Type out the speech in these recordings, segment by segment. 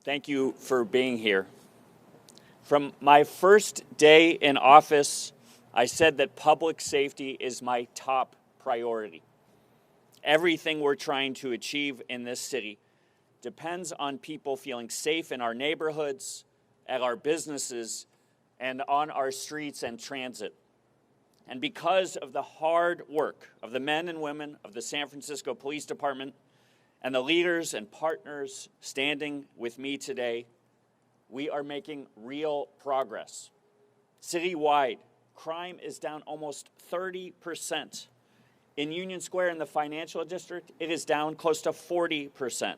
Thank you for being here. From my first day in office, I said that public safety is my top priority. Everything we're trying to achieve in this city depends on people feeling safe in our neighborhoods, at our businesses, and on our streets and transit. And because of the hard work of the men and women of the San Francisco Police Department and the leaders and partners standing with me today, we are making real progress. Citywide, crime is down almost 30%. In Union Square in the financial district, it is down close to 40%.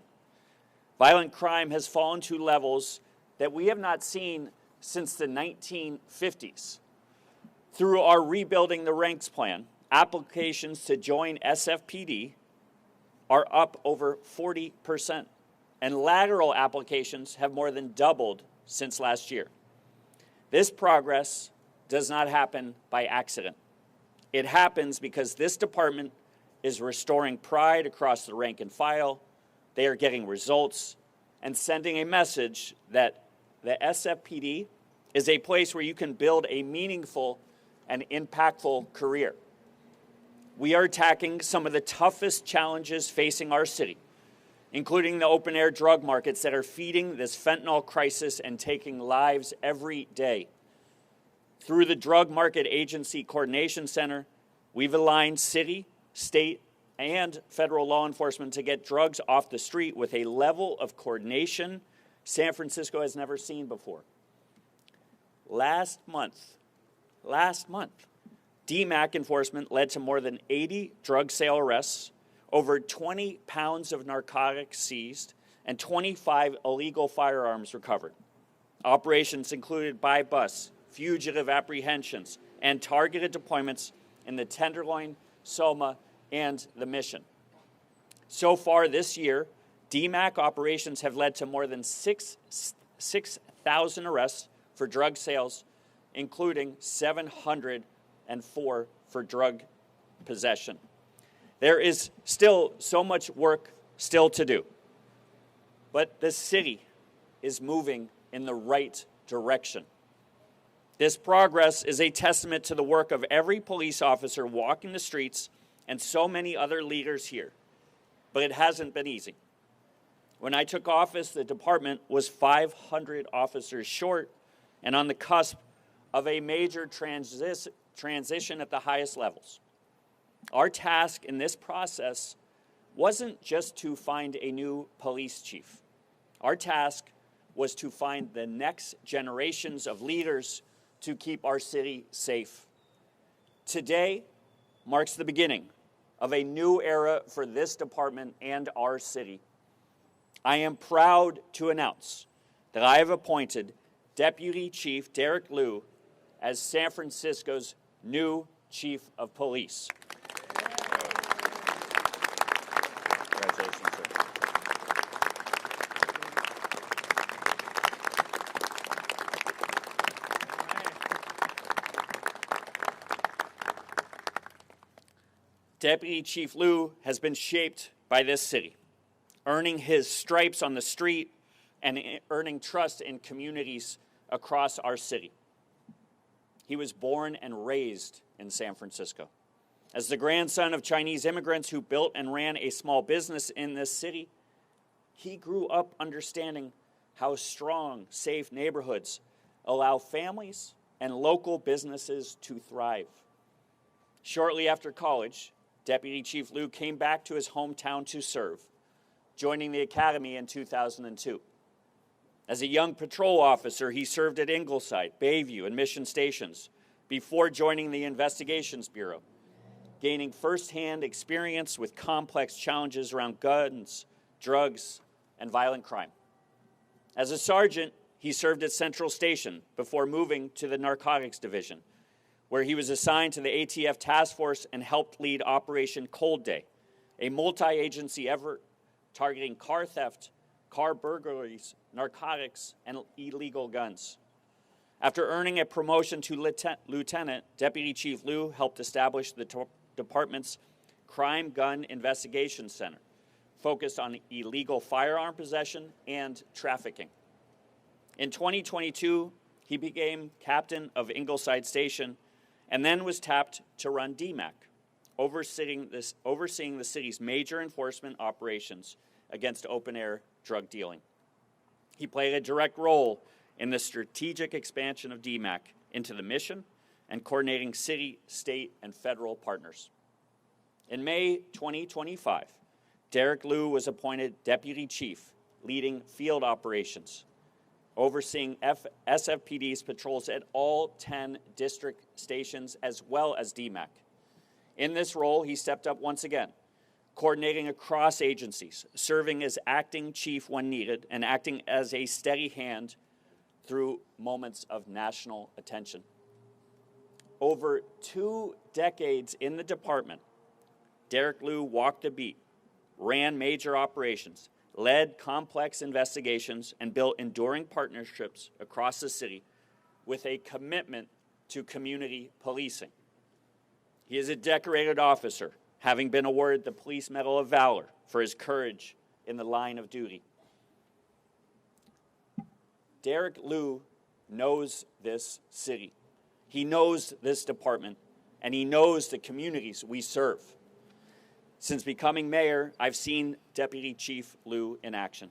Violent crime has fallen to levels that we have not seen since the 1950s. Through our Rebuilding the Ranks plan, applications to join SFPD are up over 40%, and lateral applications have more than doubled since last year. This progress does not happen by accident. It happens because this department is restoring pride across the rank and file. They are getting results and sending a message that the SFPD is a place where you can build a meaningful and impactful career. We are attacking some of the toughest challenges facing our city, including the open-air drug markets that are feeding this fentanyl crisis and taking lives every day. Through the Drug Market Agency Coordination Center, we've aligned city, state, and federal law enforcement to get drugs off the street with a level of coordination San Francisco has never seen before. Last month, DMACC enforcement led to more than 80 drug sale arrests, over 20 pounds of narcotics seized, and 25 illegal firearms recovered. Operations included by bus, fugitive apprehensions, and targeted deployments in the Tenderloin, Soma, and the Mission. So far this year, DMACC operations have led to more than 6,000 arrests for drug sales, including 704 for drug possession. There is still so much work still to do, but the city is moving in the right direction. This progress is a testament to the work of every police officer walking the streets and so many other leaders here, but it hasn't been easy. When I took office, the department was 500 officers short and on the cusp of a major transition at the highest levels. Our task in this process wasn't just to find a new police chief. Our task was to find the next generations of leaders to keep our city safe. Today marks the beginning of a new era for this department and our city. I am proud to announce that I have appointed Deputy Chief Derrick Lew as San Francisco's new Chief of Police. Congratulations, sir. Deputy Chief Lew has been shaped by this city, earning his stripes on the street and earning trust in communities across our city. He was born and raised in San Francisco. As the grandson of Chinese immigrants who built and ran a small business in this city, he grew up understanding how strong, safe neighborhoods allow families and local businesses to thrive. Shortly after college, Deputy Chief Lew came back to his hometown to serve, joining the academy in 2002. As a young patrol officer, he served at Ingleside, Bayview, and Mission stations before joining the Investigations Bureau, gaining firsthand experience with complex challenges around guns, drugs, and violent crime. As a sergeant, he served at Central Station before moving to the Narcotics Division, where he was assigned to the ATF task force and helped lead Operation Cold Day, a multi-agency effort targeting car theft, car burglaries, narcotics, and illegal guns. After earning a promotion to lieutenant, Deputy Chief Lew helped establish the department's Crime Gun Investigation Center, focused on illegal firearm possession and trafficking. In 2022, he became captain of Ingleside Station and then was tapped to run DMACC, overseeing the city's major enforcement operations against open-air drug dealing. He played a direct role in the strategic expansion of DMACC into the mission and coordinating city, state, and federal partners. In May 2025, Derrick Lew was appointed Deputy Chief, leading field operations, overseeing SFPD's patrols at all 10 district stations as well as DMACC. In this role, he stepped up once again, coordinating across agencies, serving as acting chief when needed, and acting as a steady hand through moments of national attention. Over 2 decades in the department, Derrick Lew walked the beat, ran major operations, led complex investigations, and built enduring partnerships across the city with a commitment to community policing. He is a decorated officer, having been awarded the Police Medal of Valor for his courage in the line of duty. Derrick Lew knows this city. He knows this department, and he knows the communities we serve. Since becoming mayor, I've seen Deputy Chief Lew in action.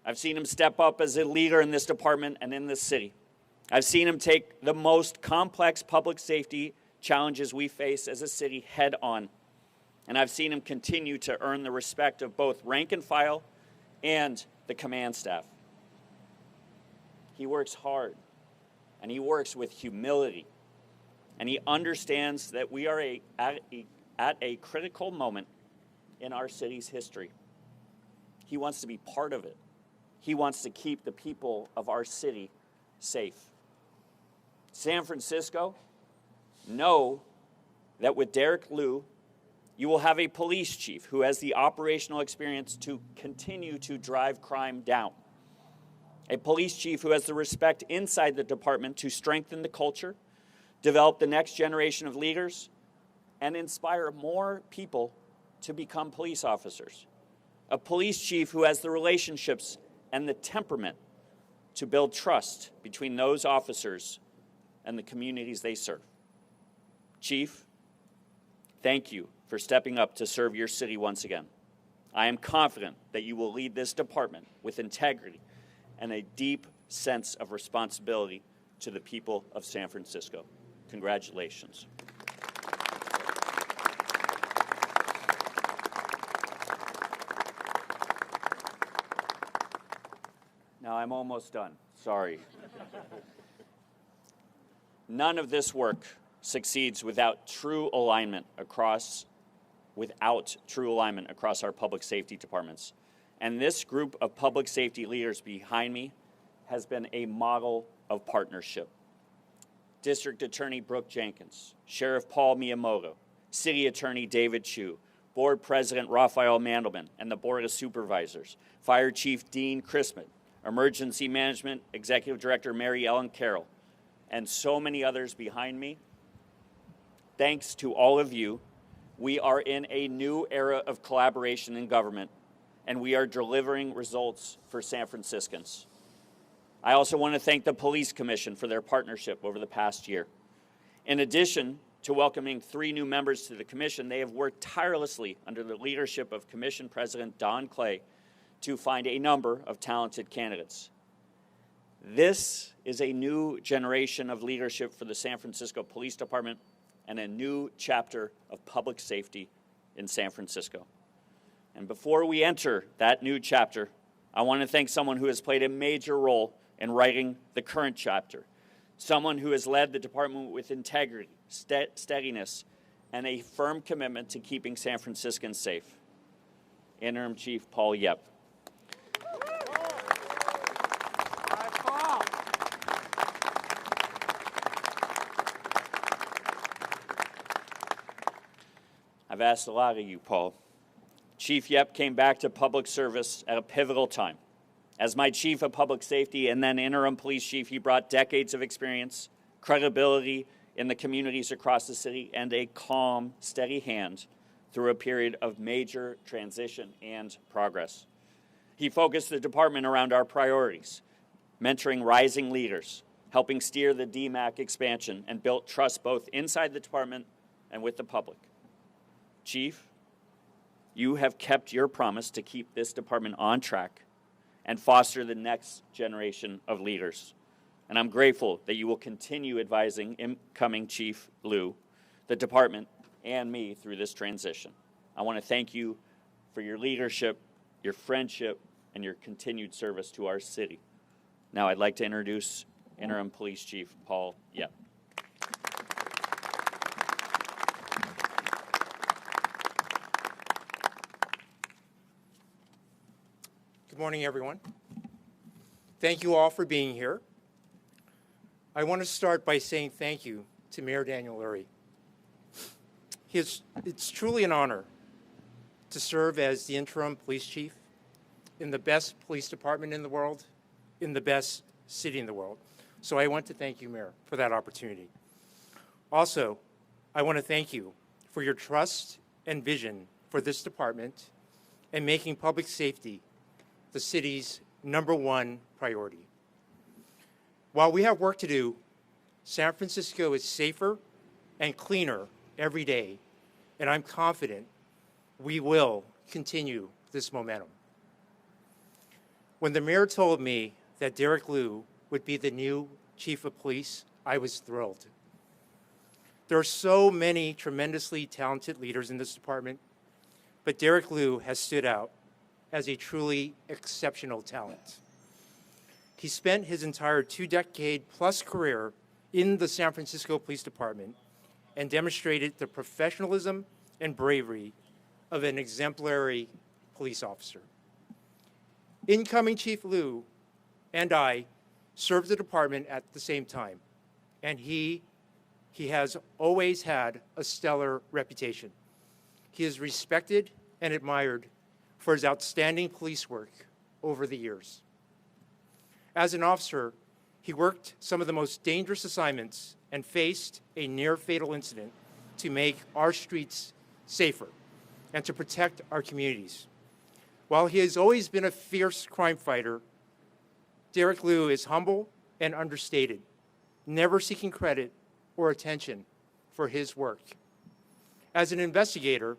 I've seen him step up as a leader in this department and in this city. I've seen him take the most complex public safety challenges we face as a city head on. And I've seen him continue to earn the respect of both rank and file and the command staff. He works hard, and he works with humility, and he understands that we are at a critical moment in our city's history. He wants to be part of it. He wants to keep the people of our city safe. San Francisco, know that with Derrick Lew, you will have a police chief who has the operational experience to continue to drive crime down. A police chief who has the respect inside the department to strengthen the culture, develop the next generation of leaders, and inspire more people to become police officers. A police chief who has the relationships and the temperament to build trust between those officers and the communities they serve. Chief, thank you for stepping up to serve your city once again. I am confident that you will lead this department with integrity and a deep sense of responsibility to the people of San Francisco. Congratulations. Now I'm almost done. Sorry. None of this work succeeds without true alignment across our public safety departments. And this group of public safety leaders behind me has been a model of partnership. District Attorney Brooke Jenkins, Sheriff Paul Miyamoto, City Attorney David Chu, Board President Raphael Mandelman, and the Board of Supervisors, Fire Chief Dean Christman, Emergency Management Executive Director Mary Ellen Carroll, and so many others behind me. Thanks to all of you, we are in a new era of collaboration in government, and we are delivering results for San Franciscans. I also want to thank the Police Commission for their partnership over the past year. In addition to welcoming 3 new members to the Commission, they have worked tirelessly under the leadership of Commission President Don Clay to find a number of talented candidates. This is a new generation of leadership for the San Francisco Police Department and a new chapter of public safety in San Francisco. And before we enter that new chapter, I want to thank someone who has played a major role in writing the current chapter, someone who has led the department with integrity, steadiness, and a firm commitment to keeping San Franciscans safe. Interim Chief Paul Yep. I've asked a lot of you, Paul. Chief Yep came back to public service at a pivotal time. As my chief of public safety and then interim police chief, he brought decades of experience, credibility in the communities across the city, and a calm, steady hand through a period of major transition and progress. He focused the department around our priorities: mentoring rising leaders, helping steer the DMACC expansion, and built trust both inside the department and with the public. Chief, you have kept your promise to keep this department on track and foster the next generation of leaders. And I'm grateful that you will continue advising incoming Chief Lew, the department, and me through this transition. I want to thank you for your leadership, your friendship, and your continued service to our city. Now I'd like to introduce Interim Police Chief Paul Yep. Good morning, everyone. Thank you all for being here. I want to start by saying thank you to Mayor Daniel Lurie. It's truly an honor to serve as the interim police chief in the best police department in the world, in the best city in the world. So I want to thank you, Mayor, for that opportunity. Also, I want to thank you for your trust and vision for this department and making public safety the city's #1 priority. While we have work to do, San Francisco is safer and cleaner every day, and I'm confident we will continue this momentum. When the mayor told me that Derrick Lew would be the new chief of police, I was thrilled. There are so many tremendously talented leaders in this department, but Derrick Lew has stood out as a truly exceptional talent. He spent his entire 2-decade-plus career in the San Francisco Police Department and demonstrated the professionalism and bravery of an exemplary police officer. Incoming Chief Lew and I served the department at the same time, and he has always had a stellar reputation. He is respected and admired for his outstanding police work over the years. As an officer, he worked some of the most dangerous assignments and faced a near-fatal incident to make our streets safer and to protect our communities. While he has always been a fierce crime fighter, Derrick Lew is humble and understated, never seeking credit or attention for his work. As an investigator,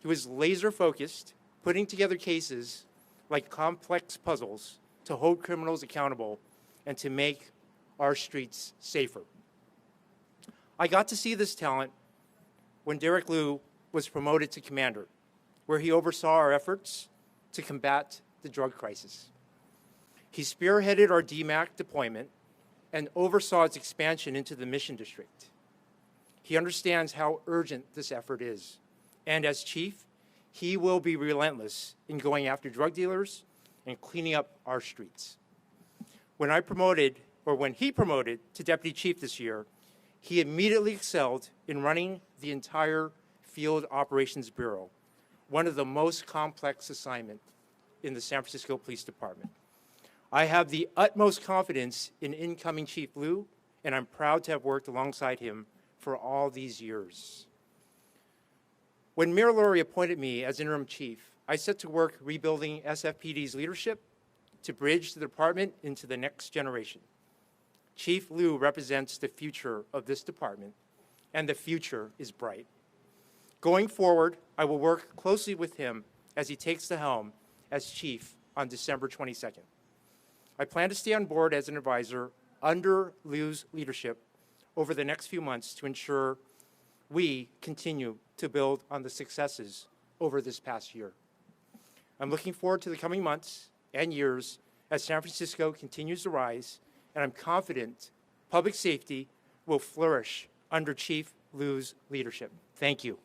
he was laser-focused, putting together cases like complex puzzles to hold criminals accountable and to make our streets safer. I got to see this talent when Derrick Lew was promoted to commander, where he oversaw our efforts to combat the drug crisis. He spearheaded our DMACC deployment and oversaw its expansion into the Mission District. He understands how urgent this effort is, and as chief, he will be relentless in going after drug dealers and cleaning up our streets. When he promoted to deputy chief this year, he immediately excelled in running the entire Field Operations Bureau, one of the most complex assignments in the San Francisco Police Department. I have the utmost confidence in incoming Chief Lew, and I'm proud to have worked alongside him for all these years. When Mayor Lurie appointed me as interim chief, I set to work rebuilding SFPD's leadership to bridge the department into the next generation. Chief Lew represents the future of this department, and the future is bright. Going forward, I will work closely with him as he takes the helm as chief on December 22nd. I plan to stay on board as an advisor under Lew's leadership over the next few months to ensure we continue to build on the successes over this past year. I'm looking forward to the coming months and years as San Francisco continues to rise, and I'm confident public safety will flourish under Chief Lew's leadership. Thank you.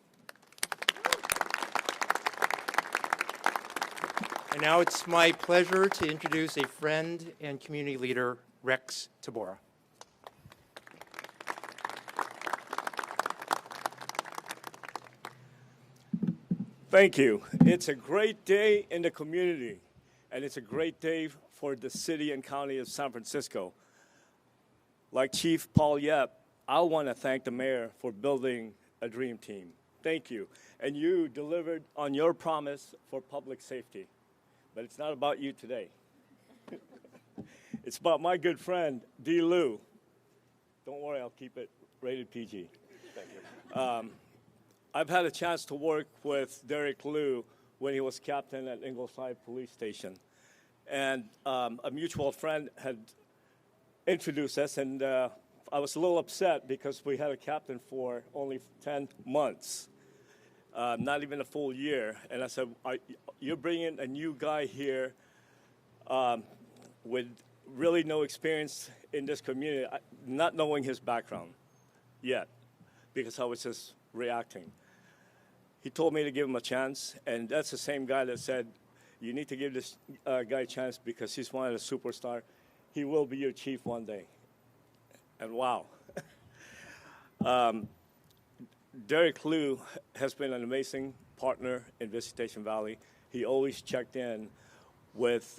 And now it's my pleasure to introduce a friend and community leader, Rex Tabora. Thank you. It's a great day in the community, and it's a great day for the city and county of San Francisco. Like Chief Paul Yep, I want to thank the mayor for building a dream team. Thank you. And you delivered on your promise for public safety. But it's not about you today. It's about my good friend, D. Lew. Don't worry, I'll keep it rated PG. Thank you. I've had a chance to work with Derrick Lew when he was captain at Ingleside Police Station. And a mutual friend had introduced us, and I was a little upset because we had a captain for only 10 months, not even a full year. And I said, you're bringing a new guy here with really no experience in this community, not knowing his background yet, because I was just reacting. He told me to give him a chance, and that's the same guy that said, you need to give this guy a chance because he's one of the superstars. He will be your chief one day. And wow. Derrick Lew has been an amazing partner in Visitation Valley. He always checked in with,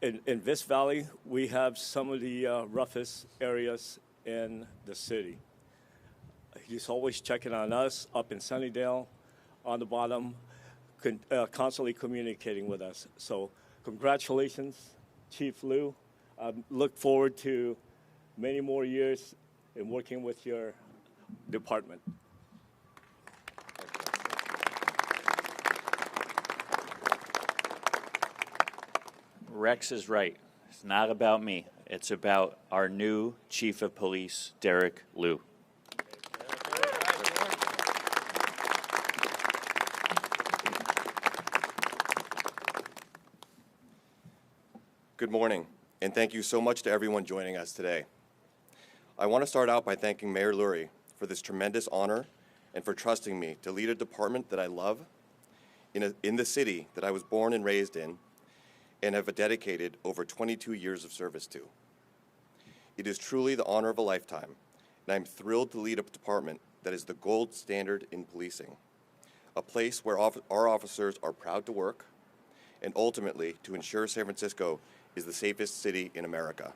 in Vis Valley, we have some of the roughest areas in the city. He's always checking on us up in Sunnydale, on the bottom, constantly communicating with us. So congratulations, Chief Lew. I look forward to many more years in working with your department. Rex is right. It's not about me. It's about our new Chief of Police, Derrick Lew. Good morning, and thank you so much to everyone joining us today. I want to start out by thanking Mayor Lurie for this tremendous honor and for trusting me to lead a department that I love in the city that I was born and raised in and have dedicated over 22 years of service to. It is truly the honor of a lifetime, and I'm thrilled to lead a department that is the gold standard in policing, a place where our officers are proud to work, and ultimately to ensure San Francisco is the safest city in America.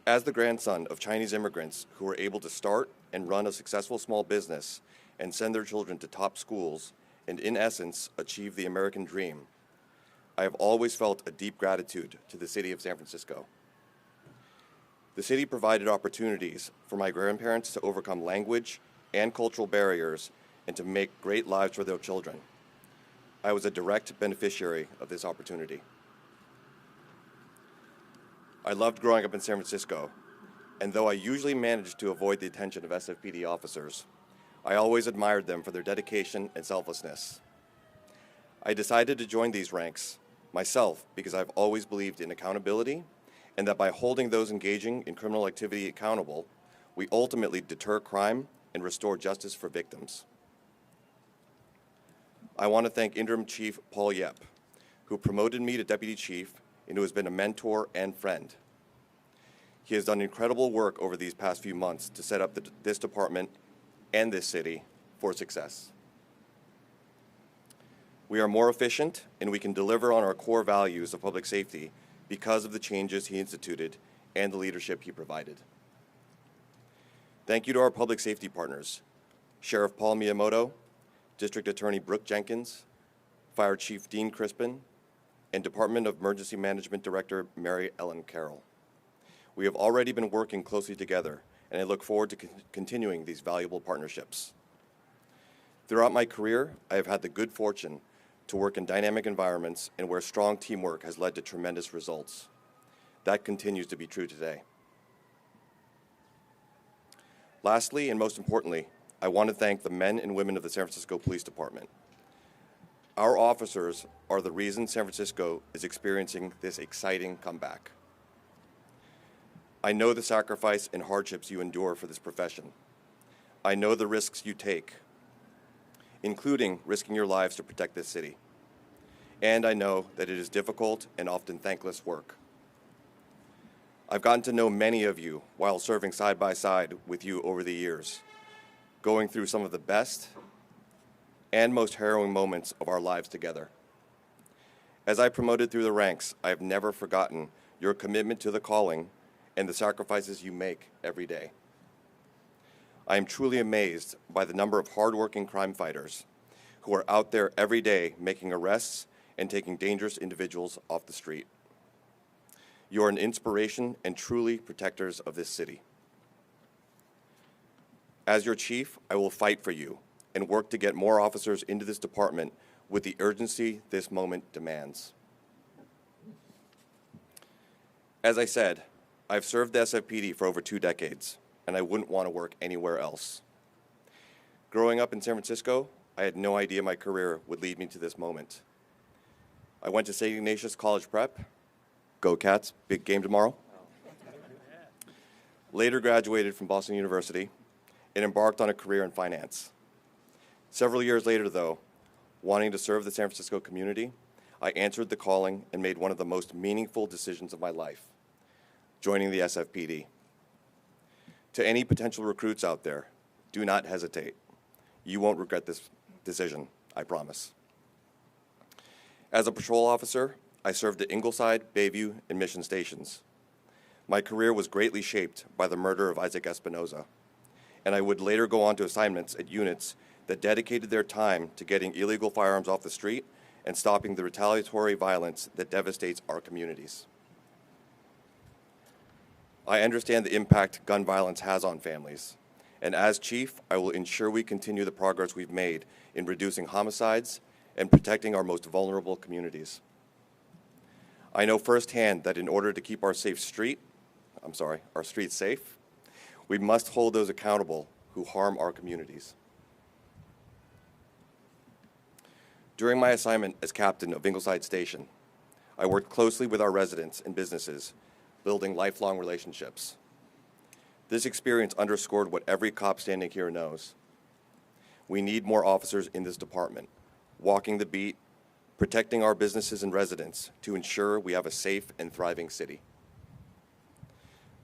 As the grandson of Chinese immigrants who were able to start and run a successful small business and send their children to top schools and, in essence, achieve the American dream, I have always felt a deep gratitude to the city of San Francisco. The city provided opportunities for my grandparents to overcome language and cultural barriers and to make great lives for their children. I was a direct beneficiary of this opportunity. I loved growing up in San Francisco, and though I usually managed to avoid the attention of SFPD officers, I always admired them for their dedication and selflessness. I decided to join these ranks myself because I've always believed in accountability and that by holding those engaging in criminal activity accountable, we ultimately deter crime and restore justice for victims. I want to thank Interim Chief Paul Yep, who promoted me to Deputy Chief and who has been a mentor and friend. He has done incredible work over these past few months to set up this department and this city for success. We are more efficient and we can deliver on our core values of public safety because of the changes he instituted and the leadership he provided. Thank you to our public safety partners, Sheriff Paul Miyamoto, District Attorney Brooke Jenkins, Fire Chief Dean Crispin, and Department of Emergency Management Director Mary Ellen Carroll. We have already been working closely together, and I look forward to continuing these valuable partnerships. Throughout my career, I have had the good fortune to work in dynamic environments and where strong teamwork has led to tremendous results. That continues to be true today. Lastly, and most importantly, I want to thank the men and women of the San Francisco Police Department. Our officers are the reason San Francisco is experiencing this exciting comeback. I know the sacrifice and hardships you endure for this profession. I know the risks you take, including risking your lives to protect this city. And I know that it is difficult and often thankless work. I've gotten to know many of you while serving side by side with you over the years, going through some of the best and most harrowing moments of our lives together. As I promoted through the ranks, I have never forgotten your commitment to the calling and the sacrifices you make every day. I am truly amazed by the number of hardworking crime fighters who are out there every day making arrests and taking dangerous individuals off the street. You are an inspiration and truly protectors of this city. As your chief, I will fight for you and work to get more officers into this department with the urgency this moment demands. As I said, I've served the SFPD for over 2 decades, and I wouldn't want to work anywhere else. Growing up in San Francisco, I had no idea my career would lead me to this moment. I went to St. Ignatius College Prep. Go Cats, big game tomorrow. Later graduated from Boston University and embarked on a career in finance. Several years later, though, wanting to serve the San Francisco community, I answered the calling and made one of the most meaningful decisions of my life, joining the SFPD. To any potential recruits out there, do not hesitate. You won't regret this decision, I promise. As a patrol officer, I served at Ingleside, Bayview, and Mission stations. My career was greatly shaped by the murder of Isaac Espinoza, and I would later go on to assignments at units that dedicated their time to getting illegal firearms off the street and stopping the retaliatory violence that devastates our communities. I understand the impact gun violence has on families, and as chief, I will ensure we continue the progress we've made in reducing homicides and protecting our most vulnerable communities. I know firsthand that in order to keep our streets safe, we must hold those accountable who harm our communities. During my assignment as captain of Ingleside Station, I worked closely with our residents and businesses, building lifelong relationships. This experience underscored what every cop standing here knows. We need more officers in this department, walking the beat, protecting our businesses and residents to ensure we have a safe and thriving city.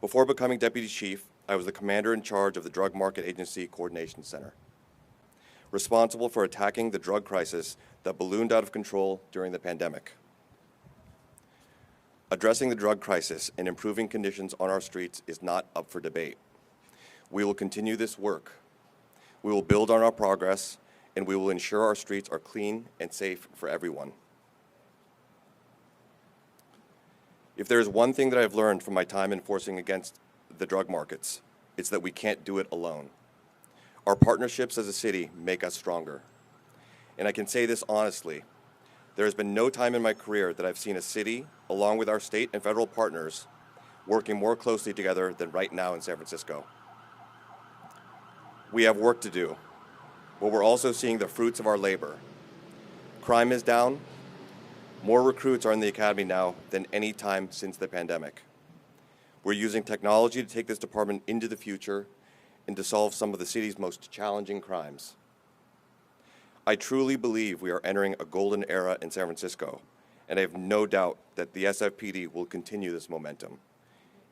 Before becoming deputy chief, I was the commander in charge of the Drug Market Agency Coordination Center, responsible for attacking the drug crisis that ballooned out of control during the pandemic. Addressing the drug crisis and improving conditions on our streets is not up for debate. We will continue this work. We will build on our progress, and we will ensure our streets are clean and safe for everyone. If there is one thing that I've learned from my time enforcing against the drug markets, it's that we can't do it alone. Our partnerships as a city make us stronger. And I can say this honestly, there has been no time in my career that I've seen a city, along with our state and federal partners, working more closely together than right now in San Francisco. We have work to do, but we're also seeing the fruits of our labor. Crime is down. More recruits are in the academy now than any time since the pandemic. We're using technology to take this department into the future and to solve some of the city's most challenging crimes. I truly believe we are entering a golden era in San Francisco, and I have no doubt that the SFPD will continue this momentum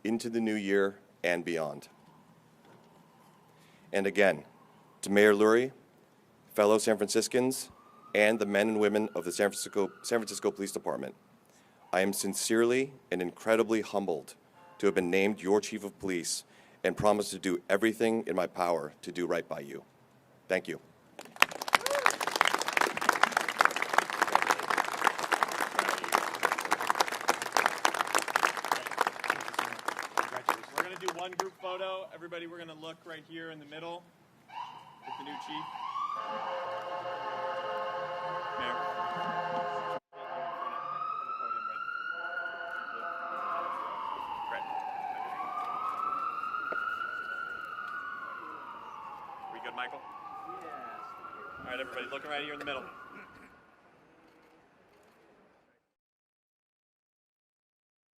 into the new year and beyond. And again, to Mayor Lurie, fellow San Franciscans, and the men and women of the San Francisco Police Department, I am sincerely and incredibly humbled to have been named your Chief of Police and promise to do everything in my power to do right by you. Thank you. We're going to do one group photo. Everybody, we're going to look right here in the middle with the new chief. Mayor. Great. We good, Michael? Yes. All right, everybody, looking right here in the middle.